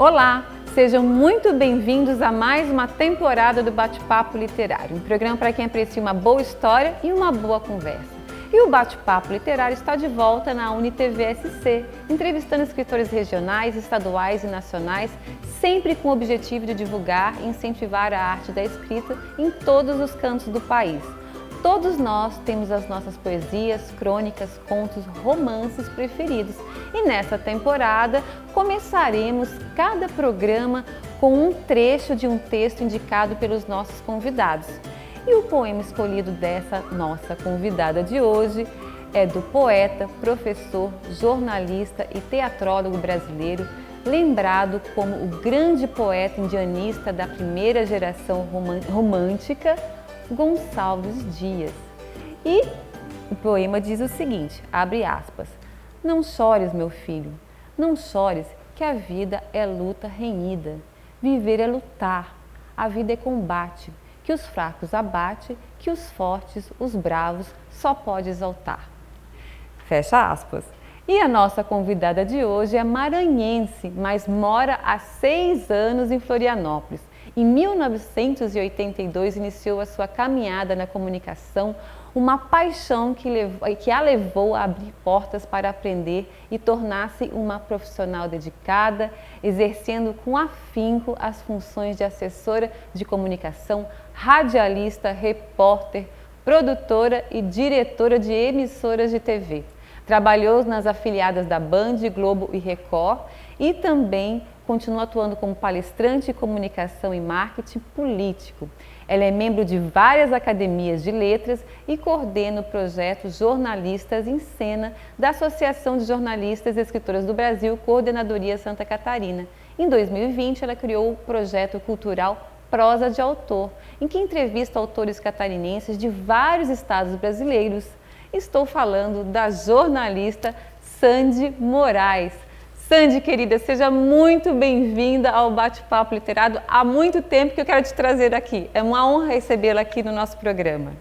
Olá, sejam muito bem-vindos a mais uma temporada do Bate-Papo Literário, um programa para quem aprecia uma boa história e uma boa conversa. E o Bate-Papo Literário está de volta na UniTV-SC, entrevistando escritores regionais, estaduais e nacionais, sempre com o objetivo de divulgar e incentivar a arte da escrita em todos os cantos do país. Todos nós temos as nossas poesias, crônicas, contos, romances preferidos. E nessa temporada começaremos cada programa com um trecho de um texto indicado pelos nossos convidados. E o poema escolhido dessa nossa convidada de hoje é do poeta, professor, jornalista e teatrólogo brasileiro, lembrado como o grande poeta indianista da primeira geração romântica, Gonçalves Dias. E o poema diz o seguinte, abre aspas: "Não chores, meu filho, não chores, que a vida é luta renhida. Viver é lutar, a vida é combate, que os fracos abate, que os fortes, os bravos, só pode exaltar." Fecha aspas. E a nossa convidada de hoje é maranhense, mas mora há 6 anos em Florianópolis. Em 1982 iniciou a sua caminhada na comunicação, uma paixão que a levou a abrir portas para aprender e tornar-se uma profissional dedicada, exercendo com afinco as funções de assessora de comunicação, radialista, repórter, produtora e diretora de emissoras de TV. Trabalhou nas afiliadas da Band, Globo e Record e também continua atuando como palestrante em comunicação e marketing político. Ela é membro de várias academias de letras e coordena o projeto Jornalistas em Cena da Associação de Jornalistas e Escritoras do Brasil, Coordenadoria Santa Catarina. Em 2020, ela criou o projeto cultural Prosa de Autor, em que entrevista autores catarinenses de vários estados brasileiros. Estou falando da jornalista Sandy Moraes. Sandy, querida, seja muito bem-vinda ao Bate-Papo Literário. Há muito tempo que eu quero te trazer aqui. É uma honra recebê-la aqui no nosso programa.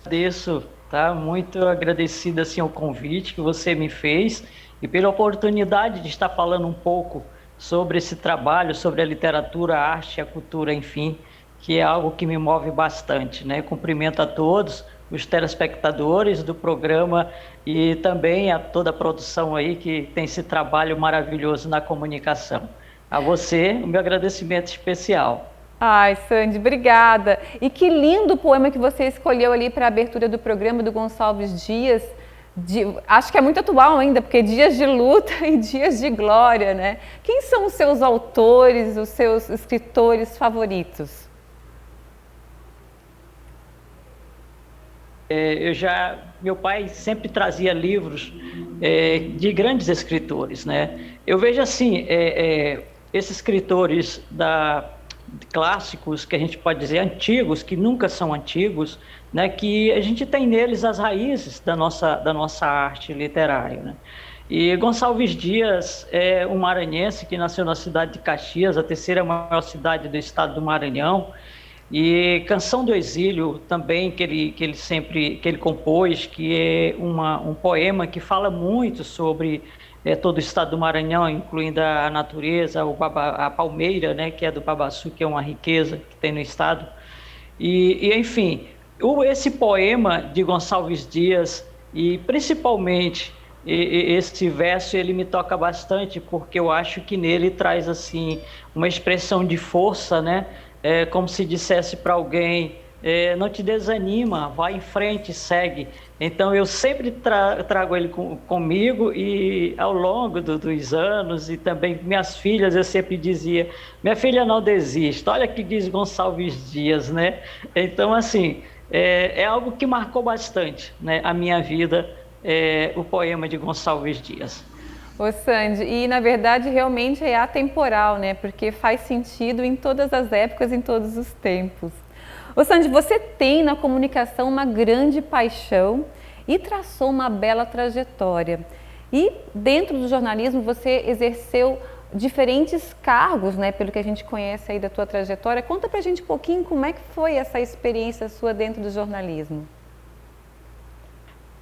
Agradeço, tá? Muito agradecida assim, ao convite que você me fez e pela oportunidade de estar falando um pouco sobre esse trabalho, sobre a literatura, a arte, a cultura, enfim, que é algo que me move bastante, né? Cumprimento a todos os telespectadores do programa e também a toda a produção aí que tem esse trabalho maravilhoso na comunicação. A você, o meu agradecimento especial. Ai, Sandy, obrigada. E que lindo poema que você escolheu ali para a abertura do programa do Gonçalves Dias. Acho que é muito atual ainda, porque dias de luta e dias de glória, né? Quem são os seus autores, os seus escritores favoritos? Meu pai sempre trazia livros de grandes escritores, né? Eu vejo assim, esses escritores clássicos, que a gente pode dizer antigos, que nunca são antigos, né? Que a gente tem neles as raízes da nossa arte literária, né? E Gonçalves Dias é um maranhense que nasceu na cidade de Caxias, a terceira maior cidade do estado do Maranhão. E Canção do Exílio também, que ele compôs, que é um poema que fala muito sobre todo o estado do Maranhão, incluindo a natureza, a palmeira, né, que é do babaçu, que é uma riqueza que tem no estado. Enfim, esse poema de Gonçalves Dias, e principalmente esse verso, ele me toca bastante, porque eu acho que nele traz assim uma expressão de força, né? Como se dissesse para alguém, não te desanima, vai em frente, segue. Então eu sempre trago ele comigo e ao longo dos anos, e também minhas filhas, eu sempre dizia, minha filha, não desista, olha que diz Gonçalves Dias, né? Então assim, é algo que marcou bastante, né, a minha vida, o poema de Gonçalves Dias. Ô Sandy, e na verdade realmente é atemporal, né? Porque faz sentido em todas as épocas, em todos os tempos. Ô Sandy, você tem na comunicação uma grande paixão e traçou uma bela trajetória. E dentro do jornalismo você exerceu diferentes cargos, né? Pelo que a gente conhece aí da tua trajetória. Conta pra gente um pouquinho como é que foi essa experiência sua dentro do jornalismo.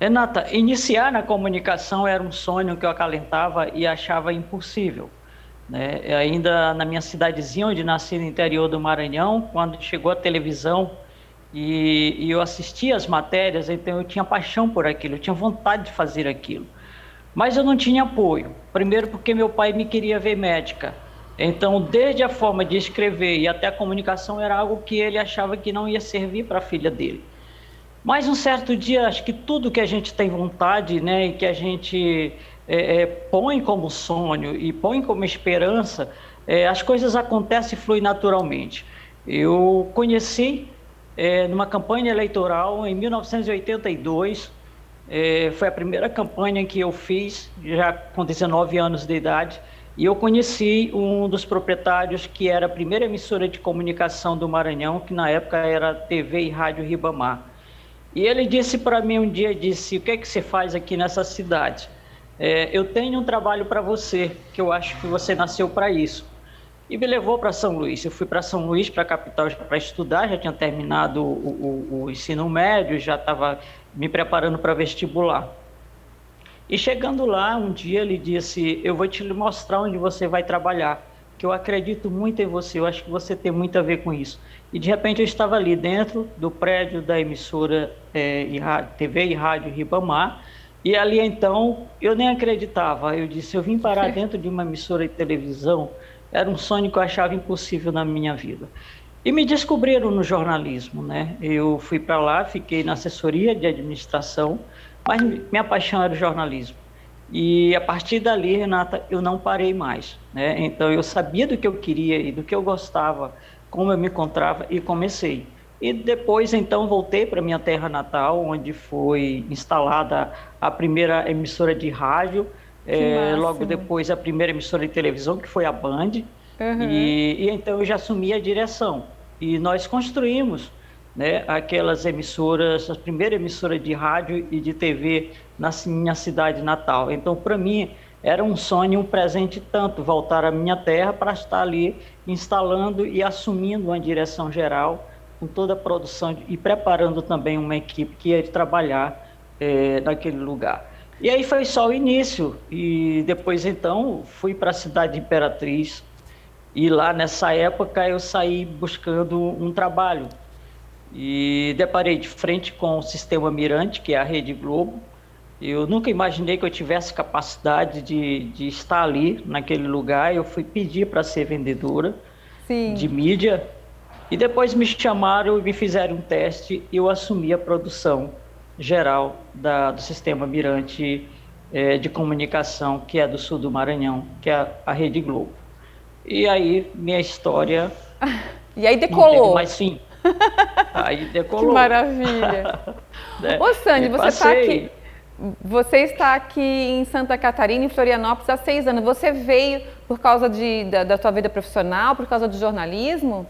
Renata, iniciar na comunicação era um sonho que eu acalentava e achava impossível, né? Ainda na minha cidadezinha, onde nasci no interior do Maranhão, quando chegou a televisão e eu assistia as matérias, então eu tinha paixão por aquilo, eu tinha vontade de fazer aquilo. Mas eu não tinha apoio. Primeiro porque meu pai me queria ver médica. Então, desde a forma de escrever e até a comunicação era algo que ele achava que não ia servir para a filha dele. Mas um certo dia, acho que tudo que a gente tem vontade, né, e que a gente põe como sonho e põe como esperança, as coisas acontecem e fluem naturalmente. Eu conheci numa campanha eleitoral em 1982, foi a primeira campanha que eu fiz, já com 19 anos de idade, e eu conheci um dos proprietários que era a primeira emissora de comunicação do Maranhão, que na época era TV e Rádio Ribamar. E ele disse para mim um dia, disse, o que é que você faz aqui nessa cidade? Eu tenho um trabalho para você, que eu acho que você nasceu para isso. E me levou para São Luís. Eu fui para São Luís, para a capital, para estudar, já tinha terminado o ensino médio, já estava me preparando para vestibular. E chegando lá, um dia ele disse, eu vou te mostrar onde você vai trabalhar, que eu acredito muito em você, eu acho que você tem muito a ver com isso. E de repente eu estava ali dentro do prédio da emissora TV e Rádio Ribamar, e ali então eu nem acreditava, eu disse, eu vim parar dentro de uma emissora de televisão, era um sonho que eu achava impossível na minha vida. E me descobriram no jornalismo, né? Eu fui para lá, fiquei na assessoria de administração, mas minha paixão era o jornalismo. E a partir dali, Renata, eu não parei mais, né? Então eu sabia do que eu queria e do que eu gostava, como eu me encontrava e comecei. E depois, então, voltei para minha terra natal, onde foi instalada a primeira emissora de rádio, logo depois a primeira emissora de televisão, que foi a Band, e então eu já assumi a direção. E nós construímos, né, aquelas emissoras, a primeira emissora de rádio e de TV na minha cidade natal. Então, para mim, era um sonho, um presente tanto, voltar à minha terra para estar ali instalando e assumindo uma direção geral com toda a produção e preparando também uma equipe que ia trabalhar naquele lugar. E aí foi só o início, e depois então fui para a cidade de Imperatriz, e lá nessa época eu saí buscando um trabalho, e deparei de frente com o Sistema Mirante, que é a Rede Globo. Eu nunca imaginei que eu tivesse capacidade de estar ali, naquele lugar. Eu fui pedir para ser vendedora de mídia, e depois me chamaram e me fizeram um teste, e eu assumi a produção geral do Sistema Mirante de comunicação, que é do sul do Maranhão, que é a Rede Globo. E aí, minha história... E aí decolou. Não teve mais fim. Aí decolou. Que maravilha. Ô, Sandy, você está aqui em Santa Catarina, em Florianópolis, há 6 anos. Você veio por causa da sua vida profissional, por causa do jornalismo?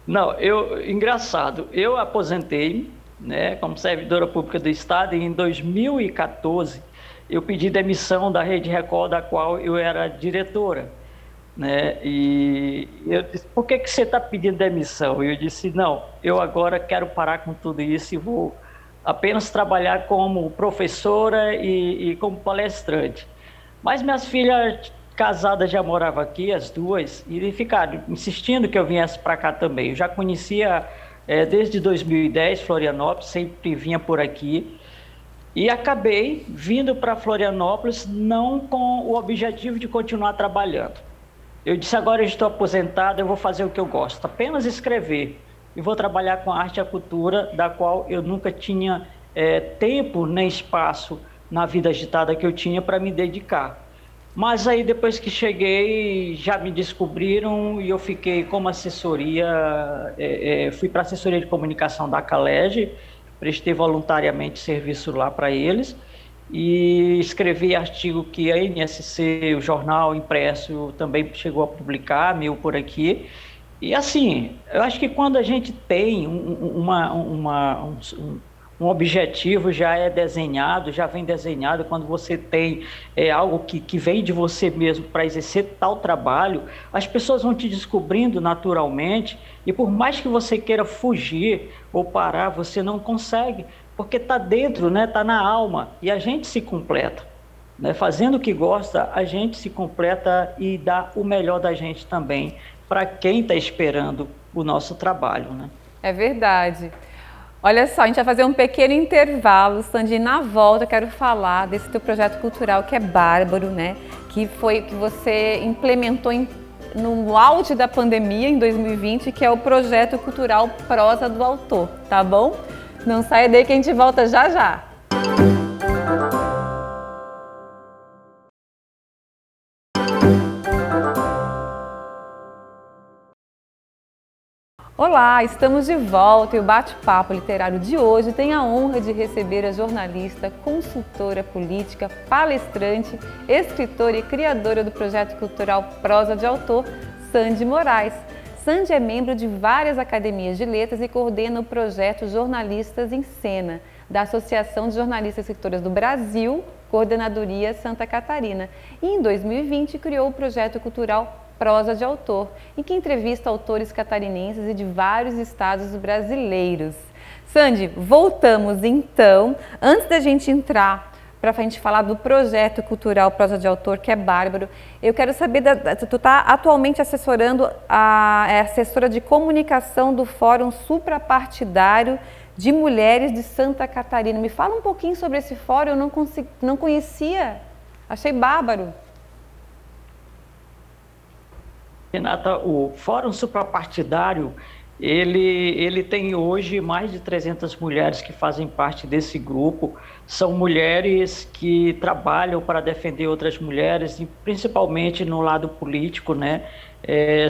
Não, engraçado, eu aposentei, né, como servidora pública do Estado, e em 2014 eu pedi demissão da Rede Record, da qual eu era diretora, né? E eu disse, por que você está pedindo demissão? E eu disse, não, eu agora quero parar com tudo isso e vou apenas trabalhar como professora e como palestrante. Mas minhas filhas casadas já moravam aqui, as duas, e ficaram insistindo que eu viesse para cá também. Eu já conhecia desde 2010 Florianópolis, sempre vinha por aqui. E acabei vindo para Florianópolis não com o objetivo de continuar trabalhando. Eu disse, agora eu estou aposentado, eu vou fazer o que eu gosto, apenas escrever. E vou trabalhar com a arte e a cultura, da qual eu nunca tinha tempo nem espaço na vida agitada que eu tinha para me dedicar. Mas aí depois que cheguei, já me descobriram e eu fiquei como assessoria, fui para a assessoria de comunicação da Calege, prestei voluntariamente serviço lá para eles e escrevi artigo que a NSC, o jornal impresso, também chegou a publicar, meu por aqui. E assim, eu acho que quando a gente tem um objetivo já é desenhado, já vem desenhado, quando você tem algo que vem de você mesmo para exercer tal trabalho, as pessoas vão te descobrindo naturalmente, e por mais que você queira fugir ou parar, você não consegue, porque está dentro, né? Está na alma, e a gente se completa, né? Fazendo o que gosta, a gente se completa e dá o melhor da gente também para quem está esperando o nosso trabalho, né? É verdade. Olha só, a gente vai fazer um pequeno intervalo, Sandy, e na volta eu quero falar desse teu projeto cultural que é bárbaro, né? Que você implementou no auge da pandemia, em 2020, que é o projeto cultural Prosa do Autor, tá bom? Não saia daí que a gente volta já já. Olá, estamos de volta e o bate-papo literário de hoje tem a honra de receber a jornalista, consultora política, palestrante, escritora e criadora do projeto cultural Prosa de Autor, Sandy Moraes. Sandy é membro de várias academias de letras e coordena o projeto Jornalistas em Cena, da Associação de Jornalistas e Escritoras do Brasil, Coordenadoria Santa Catarina. E em 2020 criou o projeto cultural Prosa de Autor, em que entrevista autores catarinenses e de vários estados brasileiros. Sandy, voltamos então. Antes da gente entrar para a gente falar do projeto cultural Prosa de Autor, que é bárbaro, eu quero saber, tu está atualmente assessorando é assessora de comunicação do Fórum Suprapartidário de Mulheres de Santa Catarina. Me fala um pouquinho sobre esse fórum, eu não conhecia, achei bárbaro. Renata, o Fórum Suprapartidário, ele tem hoje mais de 300 mulheres que fazem parte desse grupo. São mulheres que trabalham para defender outras mulheres, e principalmente no lado político, né?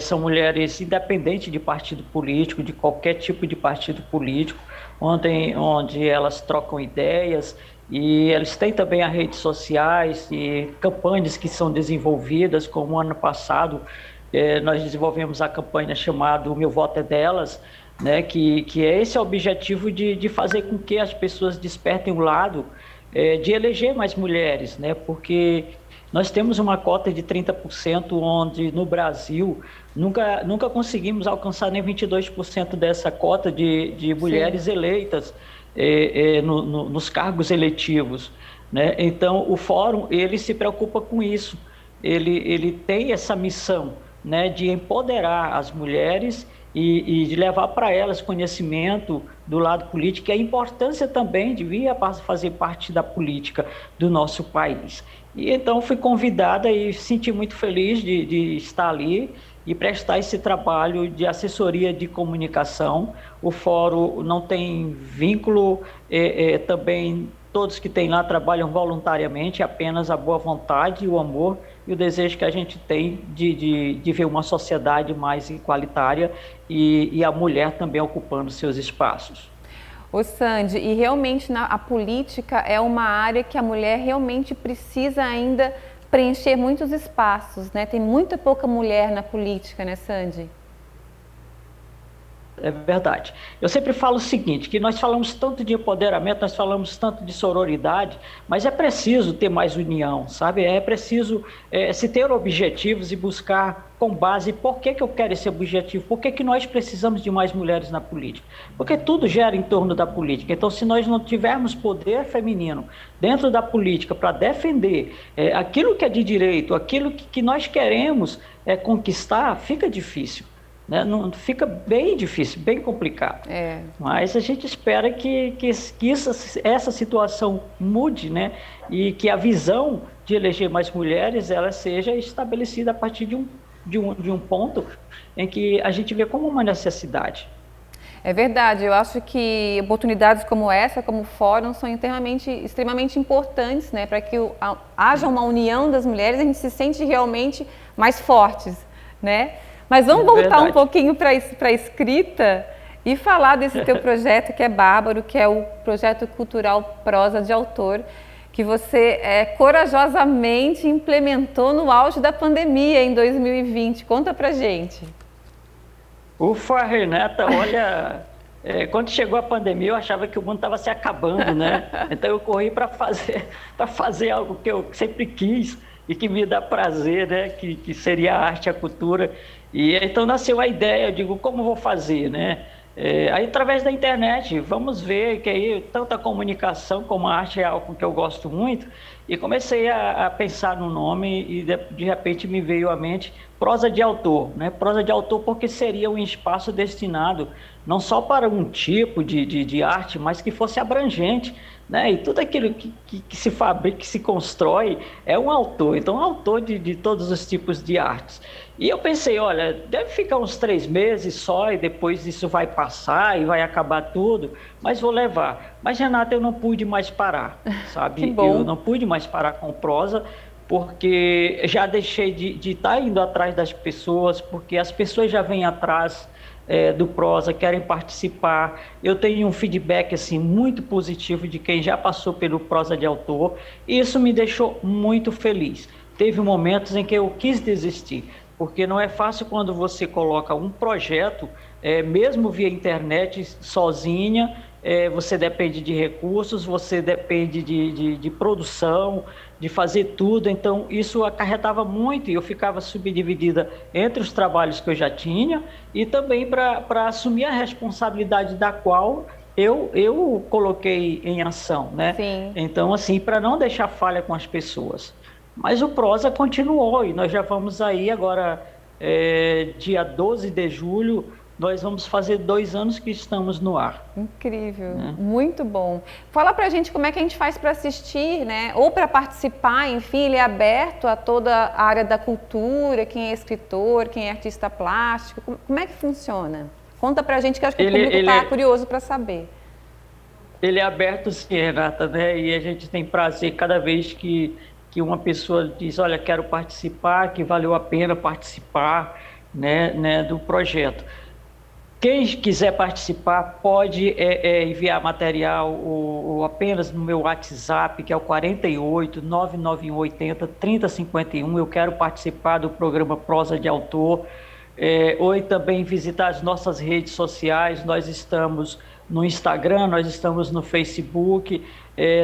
São mulheres independentes de partido político, de qualquer tipo de partido político, onde elas trocam ideias. E eles têm também as redes sociais e campanhas que são desenvolvidas, como o ano passado nós desenvolvemos a campanha chamada O Meu Voto é Delas, né, que é esse objetivo de fazer com que as pessoas despertem o lado de eleger mais mulheres, né, porque nós temos uma cota de 30%, onde no Brasil nunca conseguimos alcançar nem 22% dessa cota de mulheres Sim. eleitas nos cargos eletivos, né? Então o Fórum ele se preocupa com isso, ele tem essa missão, né, de empoderar as mulheres e de levar para elas conhecimento do lado político e a importância também de vir a fazer parte da política do nosso país. E então fui convidada e senti muito feliz de estar ali e prestar esse trabalho de assessoria de comunicação. O Fórum não tem vínculo, também todos que têm lá trabalham voluntariamente, apenas a boa vontade, o amor e o desejo que a gente tem de ver uma sociedade mais igualitária e a mulher também ocupando seus espaços. Ô Sandy, e realmente a política é uma área que a mulher realmente precisa ainda preencher muitos espaços, né? Tem muita pouca mulher na política, né, Sandy? É verdade. Eu sempre falo o seguinte, que nós falamos tanto de empoderamento, nós falamos tanto de sororidade, mas é preciso ter mais união, sabe? É preciso se ter objetivos e buscar com base por que eu quero esse objetivo, por que nós precisamos de mais mulheres na política. Porque tudo gera em torno da política. Então, se nós não tivermos poder feminino dentro da política para defender aquilo que é de direito, aquilo que nós queremos conquistar, fica difícil. Né? Não, fica bem difícil, bem complicado. Mas a gente espera que essa situação mude, né? E que a visão de eleger mais mulheres ela seja estabelecida a partir de um ponto em que a gente vê como uma necessidade. É verdade, eu acho que oportunidades como essa, como o Fórum, são extremamente importantes, né? Para que haja uma união das mulheres, a gente se sente realmente mais fortes, né? Mas vamos voltar um pouquinho para a escrita e falar desse teu projeto que é bárbaro, que é o projeto cultural Prosa de Autor, que você corajosamente implementou no auge da pandemia em 2020. Conta pra gente. Ufa, Renata, olha, quando chegou a pandemia eu achava que o mundo estava se acabando, né? Então eu corri para fazer algo que eu sempre quis e que me dá prazer, né? Que seria a arte e a cultura. E então nasceu a ideia, eu digo, como vou fazer, né? Aí, através da internet, vamos ver que aí tanto a comunicação como a arte é algo que eu gosto muito, e comecei a pensar no nome e de repente me veio à mente prosa de autor, né? Prosa de autor porque seria um espaço destinado não só para um tipo de arte, mas que fosse abrangente, né? E tudo aquilo que se fabrica, que se constrói, é um autor, então é um autor de todos os tipos de artes. E eu pensei, olha, deve ficar uns 3 meses só e depois isso vai passar e vai acabar tudo, mas vou levar. Mas, Renata, eu não pude mais parar, Que sabe? bom. Eu não pude mais parar com prosa, porque já deixei de estar indo atrás das pessoas, porque as pessoas já vêm atrás do prosa, querem participar. Eu tenho um feedback assim muito positivo de quem já passou pelo prosa de autor, e isso me deixou muito feliz. Teve momentos em que eu quis desistir, porque não é fácil quando você coloca um projeto, mesmo via internet, sozinha, você depende de recursos, você depende de produção, de fazer tudo, então isso acarretava muito e eu ficava subdividida entre os trabalhos que eu já tinha e também para assumir a responsabilidade da qual eu coloquei em ação, né? Sim. Então, assim, para não deixar falha com as pessoas. Mas o prosa continuou e nós já vamos aí agora, dia 12 de julho, nós vamos fazer 2 anos que estamos no ar. Incrível, muito bom. Fala pra gente como é que a gente faz para assistir, né? Ou para participar, enfim, ele é aberto a toda a área da cultura, quem é escritor, quem é artista plástico, como é que funciona? Conta pra gente que eu acho que o público está curioso para saber. Ele é aberto sim, Renata, né? E a gente tem prazer cada vez que uma pessoa diz, olha, quero participar, que valeu a pena participar, né, do projeto. Quem quiser participar pode enviar material apenas no meu WhatsApp, que é o 48 991 80 3051. Eu quero participar do programa Prosa de Autor. Ou também visitar as nossas redes sociais. Nós estamos no Instagram, nós estamos no Facebook,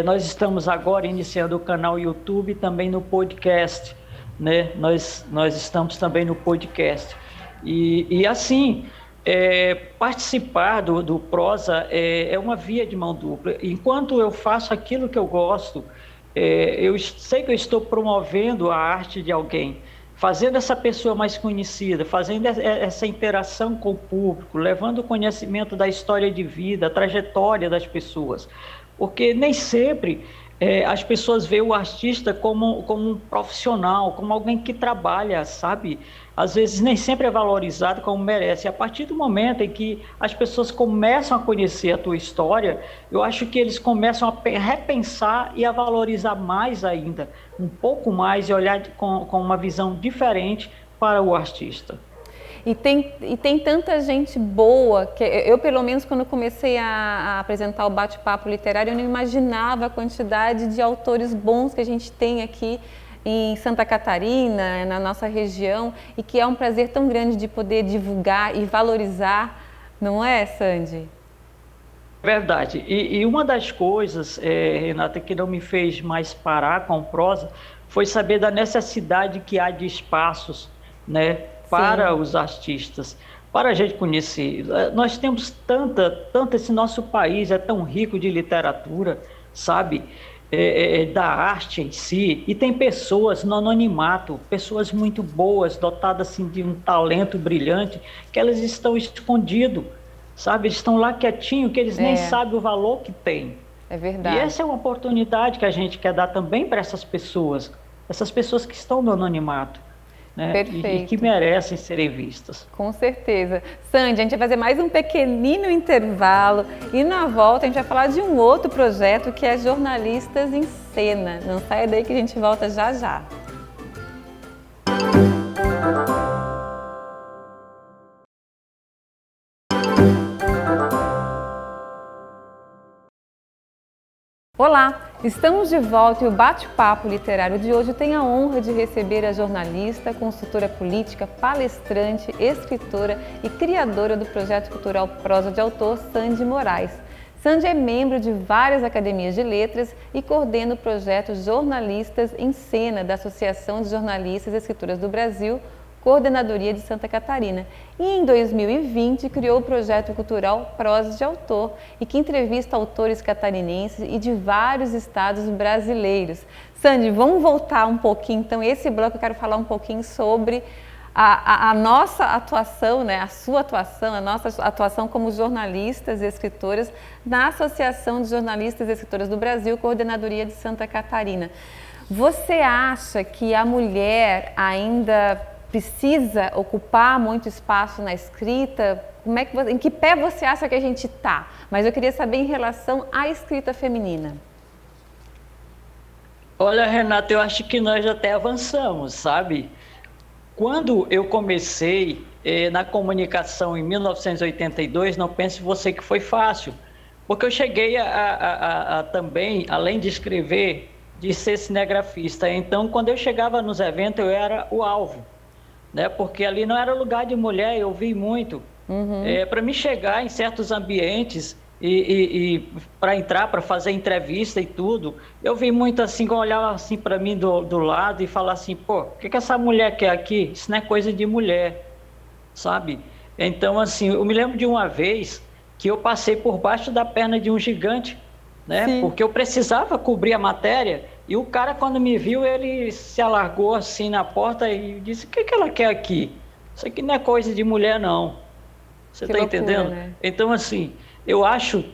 nós estamos agora iniciando o canal YouTube e também no podcast, né? Nós estamos também no podcast. E assim... participar do prosa é uma via de mão dupla. Enquanto eu faço aquilo que eu gosto, eu sei que eu estou promovendo a arte de alguém, fazendo essa pessoa mais conhecida, fazendo essa interação com o público, levando o conhecimento da história de vida, a trajetória das pessoas. Porque nem sempre as pessoas veem o artista como um profissional, como alguém que trabalha, sabe? Às vezes nem sempre é valorizado como merece. A partir do momento em que as pessoas começam a conhecer a tua história, eu acho que eles começam a repensar e a valorizar mais ainda, um pouco mais, e olhar com uma visão diferente para o artista. E tem tanta gente boa, que eu pelo menos quando comecei a apresentar o bate-papo literário, eu não imaginava a quantidade de autores bons que a gente tem aqui em Santa Catarina, na nossa região, e que é um prazer tão grande de poder divulgar e valorizar, não é, Sandy? Verdade. E uma das coisas, Renata, que não me fez mais parar com prosa, foi saber da necessidade que há de espaços, né, para os artistas, para a gente conhecer. Nós temos esse nosso país é tão rico de literatura, sabe? Da arte em si, e tem pessoas no anonimato, pessoas muito boas, dotadas assim, de um talento brilhante, que elas estão escondidas, sabe? Estão lá quietinho, que eles nem sabem o valor que tem. É verdade. E essa é uma oportunidade que a gente quer dar também para essas pessoas que estão no anonimato, né? Perfeito. E que merecem serem vistas. Com certeza. Sandy, a gente vai fazer mais um pequenino intervalo e na volta a gente vai falar de um outro projeto que é Jornalistas em Cena. Não saia daí que a gente volta já já. Olá, estamos de volta e o bate-papo literário de hoje tem a honra de receber a jornalista, consultora política, palestrante, escritora e criadora do projeto cultural Prosa de Autor, Sandy Moraes. Sandy é membro de várias academias de letras e coordena o projeto Jornalistas em Cena da Associação de Jornalistas e Escritoras do Brasil, Coordenadoria de Santa Catarina. E em 2020 criou o projeto cultural Prosas de Autor, e que entrevista autores catarinenses e de vários estados brasileiros. Sandy, vamos voltar um pouquinho, então, esse bloco eu quero falar um pouquinho sobre a nossa atuação, né, a sua atuação, a nossa atuação como jornalistas e escritoras na Associação de Jornalistas e Escritoras do Brasil, Coordenadoria de Santa Catarina. Você acha que a mulher ainda precisa ocupar muito espaço na escrita? Em que pé você acha que a gente está? Mas eu queria saber em relação à escrita feminina. Olha, Renata, eu acho que nós até avançamos, sabe? Quando eu comecei na comunicação em 1982, não pense você que foi fácil, porque eu cheguei a também, além de escrever, de ser cinegrafista. Então, quando eu chegava nos eventos, eu era o alvo, né? Porque ali não era lugar de mulher, eu vi muito. Para me chegar em certos ambientes e para entrar, para fazer entrevista e tudo, eu vi muito assim, olhava assim para mim do lado e falar assim, pô, o que essa mulher quer aqui? Isso não é coisa de mulher, sabe? Então, assim, eu me lembro de uma vez que eu passei por baixo da perna de um gigante, né? Sim. Porque eu precisava cobrir a matéria, e o cara, quando me viu, ele se alargou assim na porta e disse, o que ela quer aqui? Isso aqui não é coisa de mulher, não. Você está entendendo? Né? Então, assim, eu acho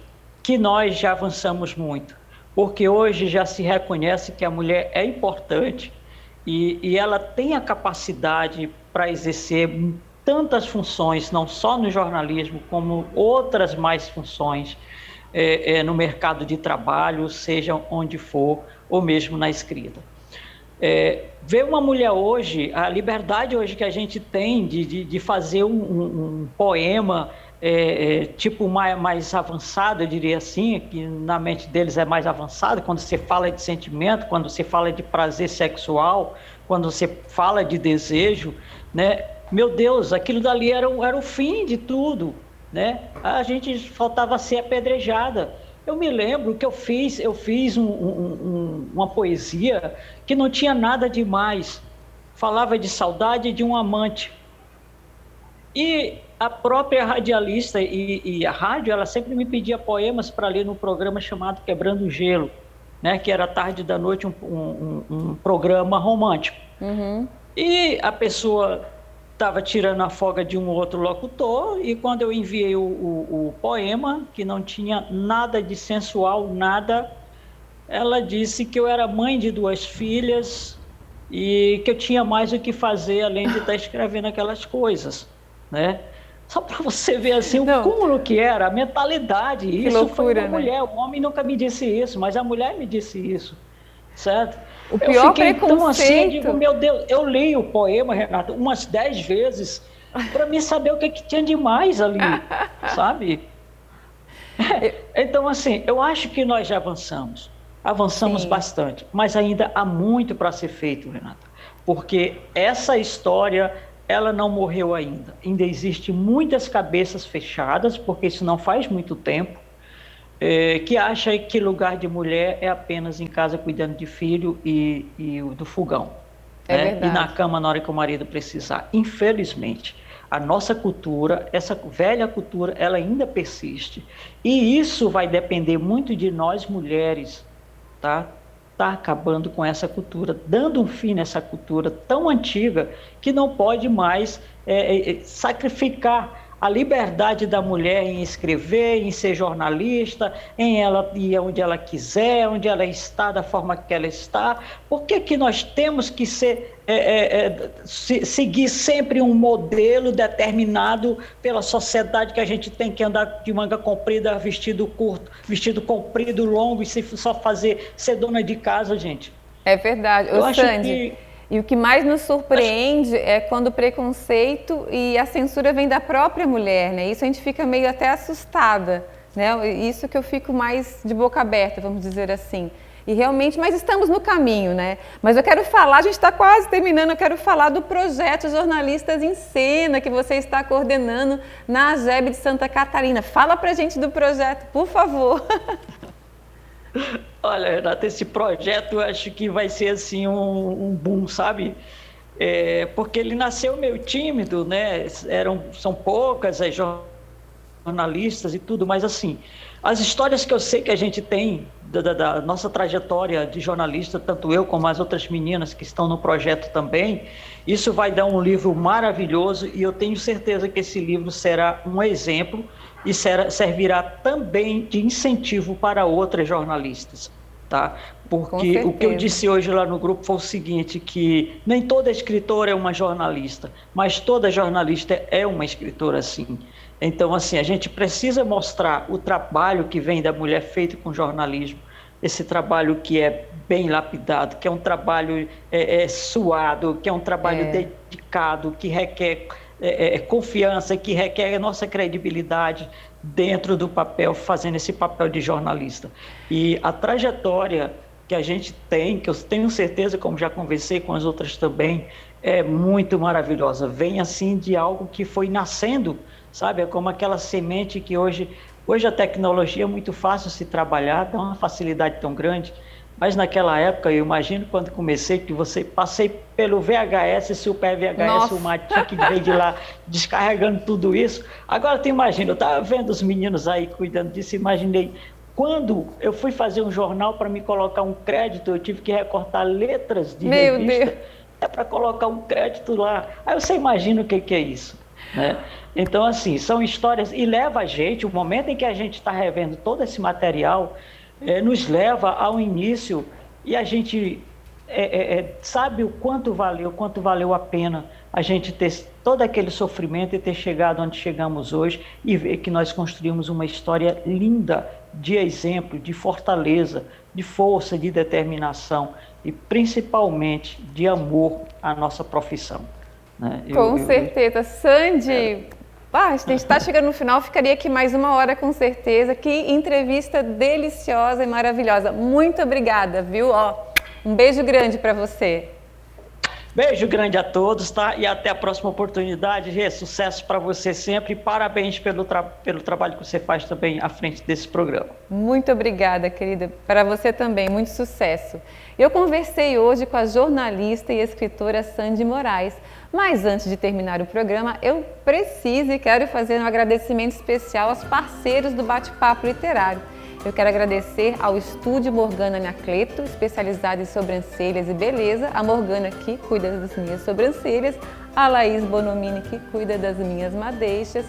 que nós já avançamos muito, porque hoje já se reconhece que a mulher é importante e ela tem a capacidade para exercer tantas funções, não só no jornalismo, como outras mais funções no mercado de trabalho, seja onde for, ou mesmo na escrita. Ver uma mulher hoje, a liberdade hoje que a gente tem de fazer um poema tipo mais avançado, eu diria assim, que na mente deles é mais avançado, quando você fala de sentimento, quando você fala de prazer sexual, quando você fala de desejo, né? Meu Deus, aquilo dali era o fim de tudo, né? A gente faltava ser apedrejada. Eu me lembro que eu fiz uma poesia que não tinha nada demais. Falava de saudade de um amante. E a própria radialista e a rádio, ela sempre me pedia poemas para ler no programa chamado Quebrando o Gelo, né? Que era tarde da noite, um programa romântico. E a pessoa estava tirando a folga de um outro locutor, e quando eu enviei o poema, que não tinha nada de sensual, nada, ela disse que eu era mãe de 2 filhas e que eu tinha mais o que fazer além de estar escrevendo aquelas coisas, né? Só para você ver assim o cúmulo que era, a mentalidade. Que isso loucura, foi uma mulher, né? O homem nunca me disse isso, mas a mulher me disse isso, certo? O pior preconceito... Tão assim, eu digo, meu Deus, eu li o poema, Renata, umas 10 vezes para mim saber o que tinha de mais ali, sabe? Então, assim, eu acho que nós já avançamos Sim. bastante, mas ainda há muito para ser feito, Renata, porque essa história, ela não morreu ainda existem muitas cabeças fechadas, porque isso não faz muito tempo, que acha que lugar de mulher é apenas em casa cuidando de filho e do fogão, né? E na cama na hora que o marido precisar. Infelizmente, a nossa cultura, essa velha cultura, ela ainda persiste. E isso vai depender muito de nós mulheres, tá? Tá acabando com essa cultura, dando um fim nessa cultura tão antiga que não pode mais sacrificar a liberdade da mulher em escrever, em ser jornalista, em ela ir onde ela quiser, onde ela está, da forma que ela está. Por que nós temos que seguir sempre um modelo determinado pela sociedade, que a gente tem que andar de manga comprida, vestido curto, vestido comprido, longo, e só ser dona de casa, gente? É verdade. Eu acho que... E o que mais nos surpreende é quando o preconceito e a censura vem da própria mulher, né? Isso a gente fica meio até assustada, né? Isso que eu fico mais de boca aberta, vamos dizer assim. E realmente, mas estamos no caminho, né? Mas eu quero falar, a gente está quase terminando, eu quero falar do projeto Jornalistas em Cena, que você está coordenando na AGEB de Santa Catarina. Fala pra gente do projeto, por favor. Olha, Renata, esse projeto eu acho que vai ser assim um boom, sabe? porque ele nasceu meio tímido, né? São poucas as jornalistas e tudo, mas assim, as histórias que eu sei que a gente tem da nossa trajetória de jornalista, tanto eu como as outras meninas que estão no projeto também, isso vai dar um livro maravilhoso e eu tenho certeza que esse livro será um exemplo e servirá também de incentivo para outras jornalistas, tá? Porque o que eu disse hoje lá no grupo foi o seguinte, que nem toda escritora é uma jornalista, mas toda jornalista é uma escritora, sim. Então, assim, a gente precisa mostrar o trabalho que vem da mulher feito com jornalismo, esse trabalho que é bem lapidado, que é um trabalho suado, que é um trabalho dedicado, que requer confiança, que requer a nossa credibilidade dentro do papel, fazendo esse papel de jornalista. E a trajetória que a gente tem, que eu tenho certeza, como já conversei com as outras também, é muito maravilhosa. Vem assim de algo que foi nascendo, sabe? É como aquela semente que hoje a tecnologia é muito fácil se trabalhar, dá uma facilidade tão grande, mas naquela época, eu imagino quando comecei, que passei pelo VHS, Super VHS, o Matic, veio de lá descarregando tudo isso. Agora tu imagina, eu estava vendo os meninos aí cuidando disso, imaginei, quando eu fui fazer um jornal para me colocar um crédito, eu tive que recortar letras de revista para colocar um crédito lá. Aí você imagina o que é isso, né? Então, assim, são histórias, e leva a gente, o momento em que a gente está revendo todo esse material, nos leva ao início, e a gente sabe o quanto valeu a pena a gente ter todo aquele sofrimento e ter chegado onde chegamos hoje, e ver que nós construímos uma história linda, de exemplo, de fortaleza, de força, de determinação, e principalmente de amor à nossa profissão, né? Com certeza. Sandy, a gente está chegando no final, ficaria aqui mais 1 hora com certeza. Que entrevista deliciosa e maravilhosa. Muito obrigada, viu? Um beijo grande para você. Beijo grande a todos, tá? E até a próxima oportunidade. Gê, sucesso para você sempre e parabéns pelo trabalho que você faz também à frente desse programa. Muito obrigada, querida. Para você também, muito sucesso. Eu conversei hoje com a jornalista e escritora Sandy Moraes, mas antes de terminar o programa, eu preciso e quero fazer um agradecimento especial aos parceiros do Bate-Papo Literário. Eu quero agradecer ao Estúdio Morgana Anacleto, especializado em sobrancelhas e beleza, a Morgana que cuida das minhas sobrancelhas, a Laís Bonomini que cuida das minhas madeixas.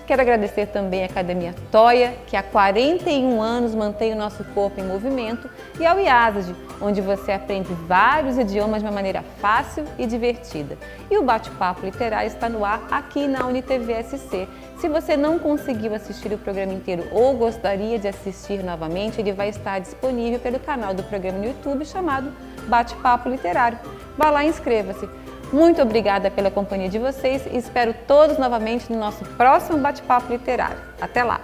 Quero agradecer também à Academia Toia, que há 41 anos mantém o nosso corpo em movimento, e ao IASAD, onde você aprende vários idiomas de uma maneira fácil e divertida. E o Bate-Papo Literário está no ar aqui na UniTV-SC. Se você não conseguiu assistir o programa inteiro ou gostaria de assistir novamente, ele vai estar disponível pelo canal do programa no YouTube chamado Bate-Papo Literário. Vá lá e inscreva-se. Muito obrigada pela companhia de vocês e espero todos novamente no nosso próximo Bate-Papo Literário. Até lá!